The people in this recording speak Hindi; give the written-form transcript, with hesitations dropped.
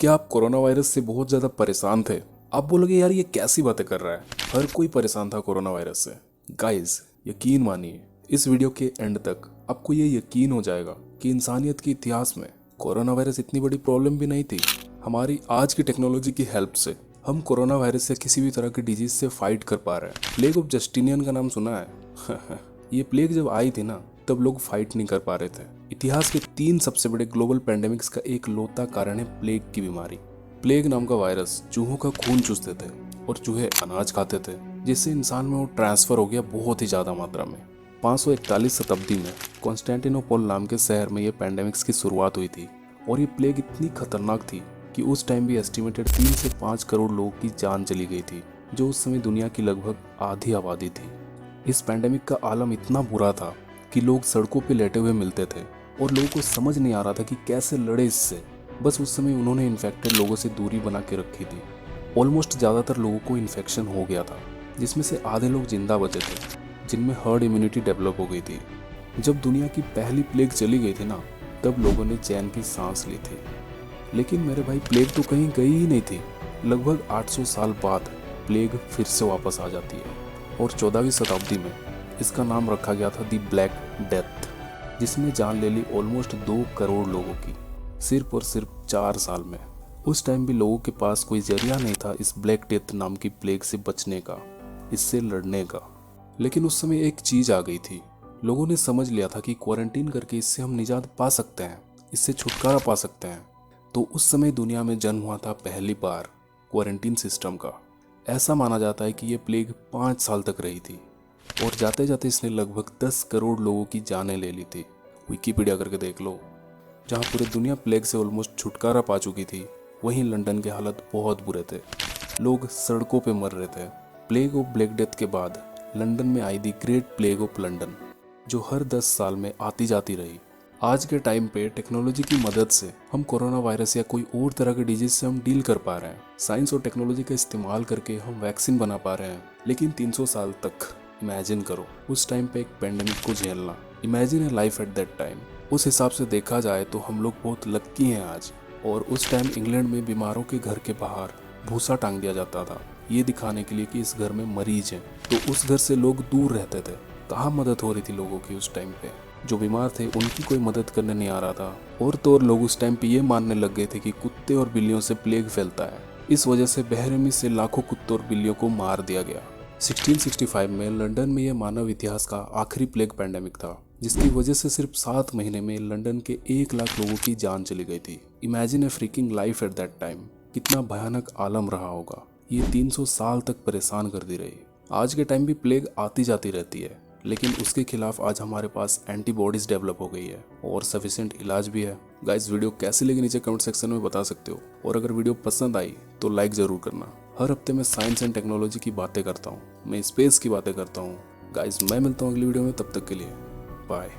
क्या आप कोरोना वायरस से बहुत ज़्यादा परेशान थे? आप बोलोगे यार ये कैसी बातें कर रहा है, हर कोई परेशान था कोरोना वायरस से। गाइस यकीन मानिए, इस वीडियो के एंड तक आपको ये यकीन हो जाएगा कि इंसानियत के इतिहास में कोरोना वायरस इतनी बड़ी प्रॉब्लम भी नहीं थी। हमारी आज की टेक्नोलॉजी की हेल्प से हम कोरोना वायरस से किसी भी तरह की डिजीज से फाइट कर पा रहे हैं। प्लेग ऑफ जस्टिनियन का नाम सुना है? ये प्लेग जब आई थी ना, तब लोग फाइट नहीं कर पा रहे थे। इतिहास के 3 सबसे बड़े ग्लोबल पैंडेमिक्स का एक लौता कारण है प्लेग की बीमारी। प्लेग नाम का वायरस चूहों का खून चूसते थे और चूहे अनाज खाते थे, जिससे इंसान में वो ट्रांसफर हो गया बहुत ही ज्यादा मात्रा में। 541 शताब्दी में कॉन्स्टेंटिनोपल नाम के शहर में ये पैंडेमिक्स की शुरुआत हुई थी और ये प्लेग इतनी खतरनाक थी कि उस टाइम भी एस्टिमेटेड 3 से 5 करोड़ लोगों की जान चली गई थी, जो उस समय दुनिया की लगभग आधी आबादी थी। इस पैंडेमिक का आलम इतना बुरा था कि लोग सड़कों पे लेटे हुए मिलते थे और लोगों को समझ नहीं आ रहा था कि कैसे लड़े इससे। बस उस समय उन्होंने इन्फेक्टेड लोगों से दूरी बना के रखी थी। ऑलमोस्ट ज़्यादातर लोगों को इन्फेक्शन हो गया था, जिसमें से आधे लोग जिंदा बचे थे, जिनमें हर्ड इम्यूनिटी डेवलप हो गई थी। जब दुनिया की पहली प्लेग चली गई थी ना, तब लोगों ने चैन की सांस ली थी। लेकिन मेरे भाई, प्लेग तो कहीं गई ही नहीं थी। लगभग 800 साल बाद प्लेग फिर से वापस आ जाती है और 14वीं शताब्दी में इसका नाम रखा गया था दी ब्लैक डेथ, जिसने जान ले ली ऑलमोस्ट 2 करोड़ लोगों की, सिर्फ और सिर्फ 4 साल में। उस टाइम भी लोगों के पास कोई जरिया नहीं था इस ब्लैक डेथ नाम की प्लेग से बचने का, इससे लड़ने का। लेकिन उस समय एक चीज आ गई थी। लोगों ने समझ लिया था कि क्वारंटीन करके इससे हम निजात पा सकते हैं, इससे छुटकारा पा सकते हैं। तो उस समय दुनिया में जन्म हुआ था पहली बार क्वारंटीन सिस्टम का। ऐसा माना जाता है कि ये प्लेग 5 साल तक रही थी और जाते जाते इसने लगभग 10 करोड़ लोगों की जानें ले ली थी। विकिपीडिया करके देख लो। जहाँ पूरी दुनिया प्लेग से ऑलमोस्ट छुटकारा पा चुकी थी, वहीं लंदन के हालत बहुत बुरे थे। लोग सड़कों पे मर रहे थे। प्लेग ऑफ ब्लैक डेथ के बाद लंदन में आई the great plague of London, जो हर 10 साल में आती जाती रही। आज के टाइम पे टेक्नोलॉजी की मदद से हम कोरोना वायरस या कोई और तरह के डिजीज से हम डील कर पा रहे हैं। साइंस और टेक्नोलॉजी का इस्तेमाल करके हम वैक्सीन बना पा रहे हैं। लेकिन 300 साल तक इमेजिन करो, उस टाइम पे एक पेंडेमिक को झेलना। Imagine A life at that time. उस हिसाब से देखा जाए तो हम लोग बहुत लक्की हैं आज। और उस टाइम इंग्लैंड में बीमारों के घर के बाहर भूसा टांग दिया जाता था, ये दिखाने के लिए कि इस घर में मरीज हैं। तो उस घर से लोग दूर रहते थे। कहाँ मदद हो रही थी लोगों की उस टाइम पे? जो बीमार थे उनकी कोई मदद करने नहीं आ रहा था। और तो और लोग उस टाइम पे ये मानने लग गए थे कि कुत्ते और बिल्लियों से प्लेग फैलता है। इस वजह से बेरहमी से लाखों कुत्तों और बिल्लियों को मार दिया गया। 1665 में लंदन में यह मानव इतिहास का आखिरी प्लेग पैंडेमिक था, जिसकी वजह से सिर्फ 7 महीने में लंदन के 1 लाख लोगों की जान चली गई थी। Imagine A freaking life at that time. कितना भयानक आलम रहा होगा। ये 300 साल तक परेशान करती रही। आज के टाइम भी प्लेग आती जाती रहती है, लेकिन उसके खिलाफ आज हमारे पास एंटीबॉडीज डेवलप हो गई है और सफिशिएंट इलाज भी है। गाइस, वीडियो कैसी लगी नीचे कमेंट सेक्शन में बता सकते हो, और अगर वीडियो पसंद आई तो लाइक जरूर करना। हर हफ्ते मैं साइंस एंड टेक्नोलॉजी की बातें करता हूँ, मैं स्पेस की बातें करता हूँ। गाइस, मैं मिलता हूँ अगली वीडियो में, तब तक के लिए बाय।